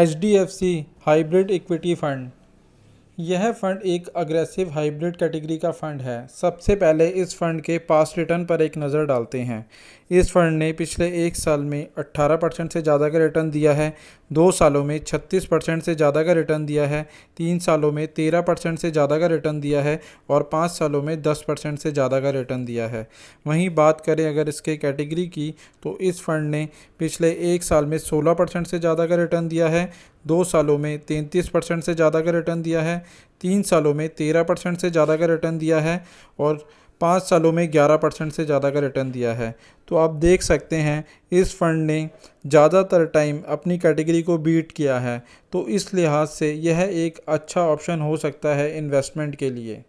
HDFC hybrid equity fund. यह fund एक aggressive hybrid category का फंड है। सबसे पहले इस फंड के पास्ट रिटर्न पर एक नज़र डालते हैं। इस फंड ने पिछले एक साल में 18% से ज़्यादा का रिटर्न दिया है, 2 सालों में 36% से ज़्यादा का रिटर्न दिया है, 3 सालों में 13% से ज़्यादा का रिटर्न दिया है और 5 सालों में 10% से ज़्यादा का रिटर्न दिया है। वहीं बात करें अगर इसके कैटेगरी की, तो इस फंड ने पिछले एक साल में 16% से ज़्यादा का रिटर्न दिया है, 2 सालों में 33% से ज़्यादा का रिटर्न दिया है, 3 सालों में 13% से ज़्यादा का रिटर्न दिया है और 5 सालों में 11% से ज़्यादा का रिटर्न दिया है। तो आप देख सकते हैं इस फंड ने ज़्यादातर टाइम अपनी कैटेगरी को बीट किया है, तो इस लिहाज से यह एक अच्छा ऑप्शन हो सकता है इन्वेस्टमेंट के लिए।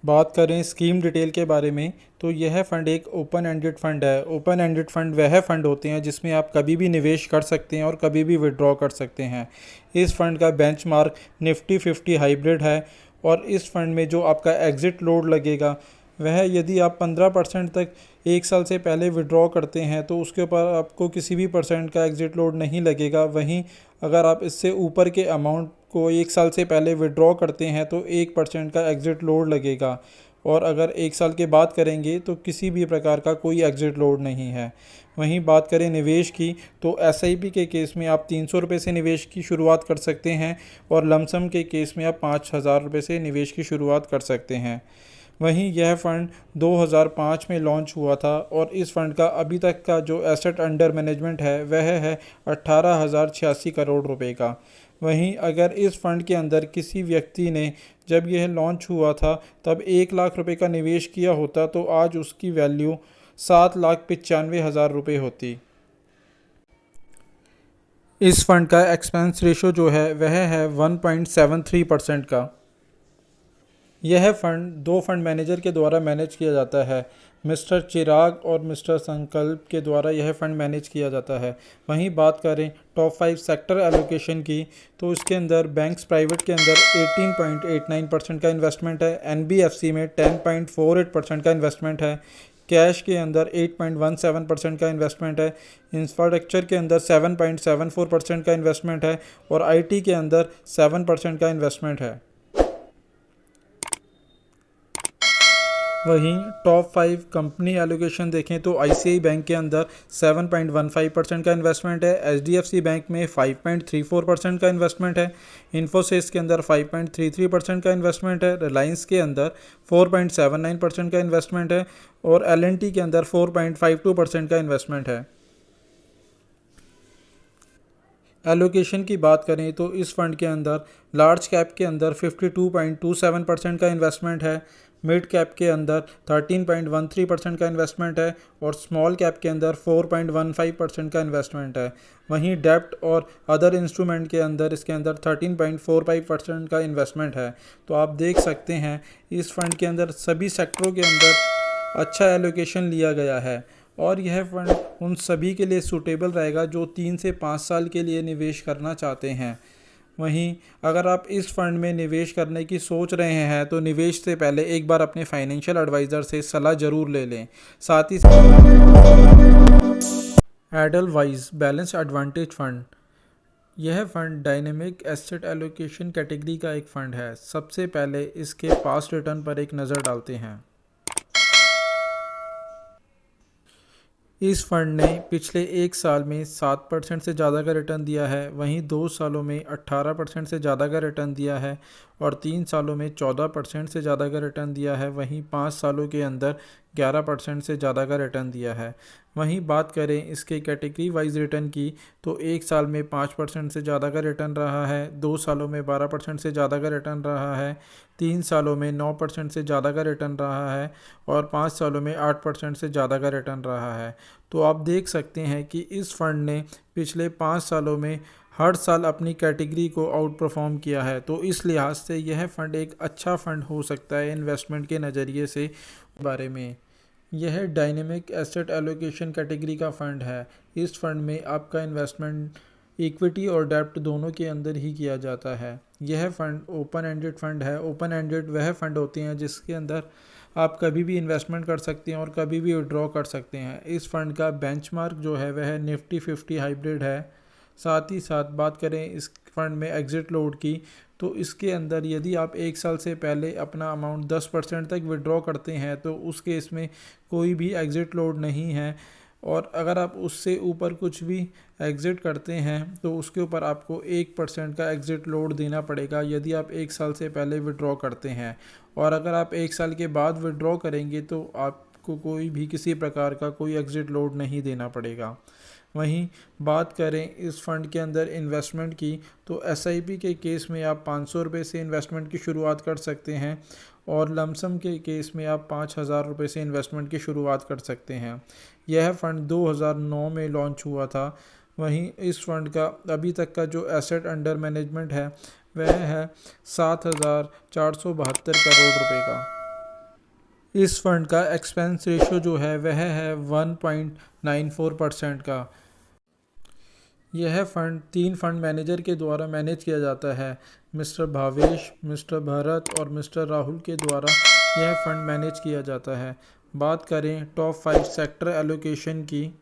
बात करें स्कीम डिटेल के बारे में, तो यह फ़ंड एक ओपन एंडेड फ़ंड है। ओपन एंडेड फ़ंड वह फ़ंड होते हैं जिसमें आप कभी भी निवेश कर सकते हैं और कभी भी विड्रॉ कर सकते हैं। इस फ़ंड का बेंचमार्क निफ्टी 50 हाइब्रिड है और इस फ़ंड में जो आपका एग्ज़िट लोड लगेगा वह यदि आप 15% तक एक साल से पहले विड्रॉ करते हैं तो उसके ऊपर आपको किसी भी परसेंट का एग्ज़िट लोड नहीं लगेगा। वहीं अगर आप इससे ऊपर के अमाउंट को एक साल से पहले विड्रॉ करते हैं तो 1% का एग्ज़िट लोड लगेगा और अगर एक साल के बाद करेंगे तो किसी भी प्रकार का कोई एग्ज़िट लोड नहीं है। वहीं बात करें निवेश की, तो SIP के केस में आप 300 रुपये से निवेश की शुरुआत कर सकते हैं और लमसम के केस में आप 5,000 रुपये से निवेश की शुरुआत कर सकते हैं। वहीं यह फ़ंड 2005 में लॉन्च हुआ था और इस फ़ंड का अभी तक का जो एसेट अंडर मैनेजमेंट है वह है 18,086 करोड़ रुपए का। वहीं अगर इस फ़ंड के अंदर किसी व्यक्ति ने जब यह लॉन्च हुआ था तब 1 लाख रुपए का निवेश किया होता तो आज उसकी वैल्यू 7,95,000 रुपये होती। इस फ़ंड का एक्सपेंस रेशो जो है वह है 1.73% का। यह फ़ंड 2 फंड मैनेजर के द्वारा मैनेज किया जाता है। मिस्टर चिराग और मिस्टर संकल्प के द्वारा यह फ़ंड मैनेज किया जाता है। वहीं बात करें टॉप 5 सेक्टर एलोकेशन की, तो इसके अंदर बैंक्स प्राइवेट के अंदर 18.89% का इन्वेस्टमेंट है, NBFC में 10.48% का इन्वेस्टमेंट है, कैश के अंदर 8.17% का इन्वेस्टमेंट है, इंफ्रास्ट्रक्चर के अंदर 7.74% का इन्वेस्टमेंट है और IT के अंदर 7% का इन्वेस्टमेंट है। वहीं टॉप 5 कंपनी एलोकेशन देखें तो ICICI बैंक के अंदर 7.15% का इन्वेस्टमेंट है, HDFC बैंक में 5.34% का इन्वेस्टमेंट है, इन्फोसिस के अंदर 5.33% का इन्वेस्टमेंट है, रिलायंस के अंदर 4.79% का इन्वेस्टमेंट है और L&T के अंदर 4.52% का इन्वेस्टमेंट है। एलोकेशन की बात करें तो इस फंड के अंदर लार्ज कैप के अंदर 52.27% का इन्वेस्टमेंट है, मिड कैप के अंदर 13.13% का इन्वेस्टमेंट है और स्मॉल कैप के अंदर 4.15% का इन्वेस्टमेंट है। वहीं डेब्ट और अदर इंस्ट्रूमेंट के अंदर इसके अंदर 13.45% का इन्वेस्टमेंट है। तो आप देख सकते हैं इस फंड के अंदर सभी सेक्टरों के अंदर अच्छा एलोकेशन लिया गया है और यह फंड उन सभी के लिए सूटेबल रहेगा जो 3 से 5 साल के लिए निवेश करना चाहते हैं। वहीं अगर आप इस फंड में निवेश करने की सोच रहे हैं तो निवेश से पहले एक बार अपने फाइनेंशियल एडवाइज़र से सलाह ज़रूर ले लें। साथ ही एडलवाइज बैलेंस एडवांटेज फंड, यह fund dynamic asset allocation category का एक फ़ंड है। सबसे पहले इसके पास्ट रिटर्न पर एक नज़र डालते हैं। इस फंड ने पिछले एक साल में 7% से ज़्यादा का रिटर्न दिया है, वहीं 2 सालों में 18% से ज़्यादा का रिटर्न दिया है और 3 सालों में 14% से ज़्यादा का रिटर्न दिया है। वहीं 5 सालों के अंदर 11% से ज़्यादा का रिटर्न दिया है। वहीं बात करें इसके कैटेगरी वाइज रिटर्न की, तो एक साल में 5% से ज़्यादा का रिटर्न रहा है, 2 सालों में 12% से ज़्यादा का रिटर्न रहा है, 3 सालों में 9% से ज़्यादा का रिटर्न रहा है और 5 सालों में 8% से ज़्यादा का रिटर्न रहा है। तो आप देख सकते हैं कि इस फंड ने पिछले 5 सालों में हर साल अपनी कैटेगरी को आउट परफॉर्म किया है। तो इस लिहाज से यह फ़ंड एक अच्छा फ़ंड हो सकता है इन्वेस्टमेंट के नज़रिए से। बारे में यह डायनेमिक एसेट एलोकेशन कैटेगरी का फ़ंड है। इस फंड में आपका इन्वेस्टमेंट इक्विटी और डेब्ट दोनों के अंदर ही किया जाता है। यह फ़ंड ओपन एंडेड फ़ंड है। ओपन एंडेड वह फ़ंड होते हैं जिसके अंदर आप कभी भी इन्वेस्टमेंट कर सकते हैं और कभी भी विड्रॉ कर सकते हैं। इस फ़ंड का बेंचमार्क जो है वह निफ्टी 50 हाइब्रिड है। साथ ही साथ बात करें इस फंड में एग्ज़िट लोड की, तो इसके अंदर यदि आप 1 साल से पहले अपना अमाउंट 10% तक विड्रॉ करते हैं तो उस केस में कोई भी एग्ज़िट लोड नहीं है। और अगर आप उससे ऊपर कुछ भी एग्ज़िट करते हैं तो उसके ऊपर आपको 1% का एग्ज़िट लोड देना पड़ेगा यदि आप 1 साल से पहले विड्रॉ करते हैं। और अगर आप 1 साल के बाद विड्रॉ करेंगे तो आपको कोई भी किसी प्रकार का कोई एग्ज़िट लोड नहीं देना पड़ेगा। वहीं बात करें इस फ़ंड के अंदर इन्वेस्टमेंट की, तो एसआईपी के केस में आप 500 रुपये से इन्वेस्टमेंट की शुरुआत कर सकते हैं और लमसम के केस में आप 5000 रुपये से इन्वेस्टमेंट की शुरुआत कर सकते हैं। यह फ़ंड 2009 में लॉन्च हुआ था। वहीं इस फ़ंड का अभी तक का जो एसेट अंडर मैनेजमेंट है वह है 7472 करोड़ रुपए का। इस फंड का एक्सपेंस रेशो जो है वह है 1.94% का। यह फ़ंड 3 फंड मैनेजर के द्वारा मैनेज किया जाता है। मिस्टर भावेश, मिस्टर भरत और मिस्टर राहुल के द्वारा यह फ़ंड मैनेज किया जाता है। बात करें टॉप 5 सेक्टर एलोकेशन की,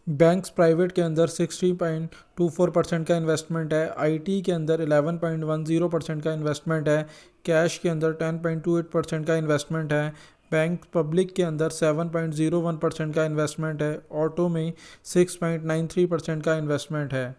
बैंक्स प्राइवेट के अंदर 60.24% का इन्वेस्टमेंट है, आईटी के अंदर 11.10% का इन्वेस्टमेंट है, कैश के अंदर 10.28% का इन्वेस्टमेंट है, बैंक पब्लिक के अंदर 7.01% का इन्वेस्टमेंट है, ऑटो में 6.93% का इन्वेस्टमेंट है।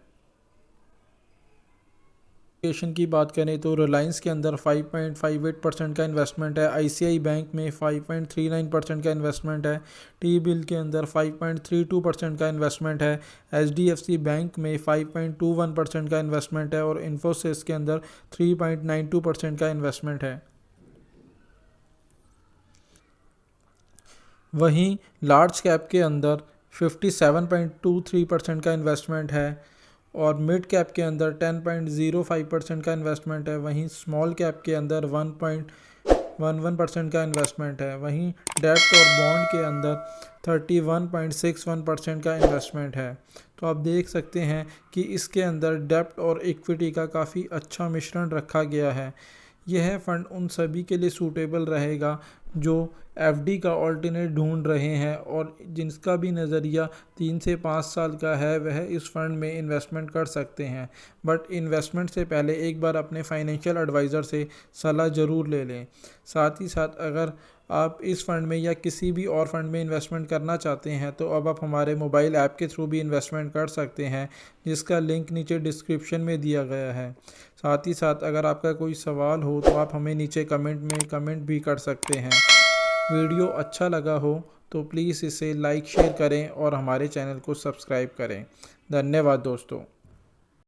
एलोकेशन की बात करें तो रिलायंस के अंदर 5.58% का इन्वेस्टमेंट है, आईसीआई बैंक में 5.39% का इन्वेस्टमेंट है, टी बिल के अंदर 5.32% का इन्वेस्टमेंट है, एचडीएफसी बैंक में 5.21% का इन्वेस्टमेंट है और इन्फोसिस के अंदर 3.92% का इन्वेस्टमेंट है। वहीं लार्ज कैप के अंदर 57.23% का इन्वेस्टमेंट है और मिड कैप के अंदर 10.05% का इन्वेस्टमेंट है। वहीं स्मॉल कैप के अंदर 1.11% का इन्वेस्टमेंट है। वहीं डेब्ट और बॉन्ड के अंदर 31.61% का इन्वेस्टमेंट है। तो आप देख सकते हैं कि इसके अंदर डेब्ट और इक्विटी का काफ़ी अच्छा मिश्रण रखा गया है। यह फ़ंड उन सभी के लिए सूटेबल रहेगा जो एफडी का ऑल्टरनेट ढूंढ रहे हैं और जिनका भी नज़रिया 3 से 5 साल का है वह इस फ़ंड में इन्वेस्टमेंट कर सकते हैं। बट इन्वेस्टमेंट से पहले एक बार अपने फाइनेंशियल एडवाइज़र से सलाह ज़रूर ले लें। साथ ही साथ अगर आप इस फ़ंड में या किसी भी और फंड में इन्वेस्टमेंट करना चाहते हैं तो अब आप हमारे मोबाइल ऐप के थ्रू भी इन्वेस्टमेंट कर सकते हैं, जिसका लिंक नीचे डिस्क्रिप्शन में दिया गया है। साथ ही साथ अगर आपका कोई सवाल हो तो आप हमें नीचे कमेंट में कमेंट भी कर सकते हैं। वीडियो अच्छा लगा हो तो प्लीज़ इसे लाइक शेयर करें और हमारे चैनल को सब्सक्राइब करें। धन्यवाद दोस्तों।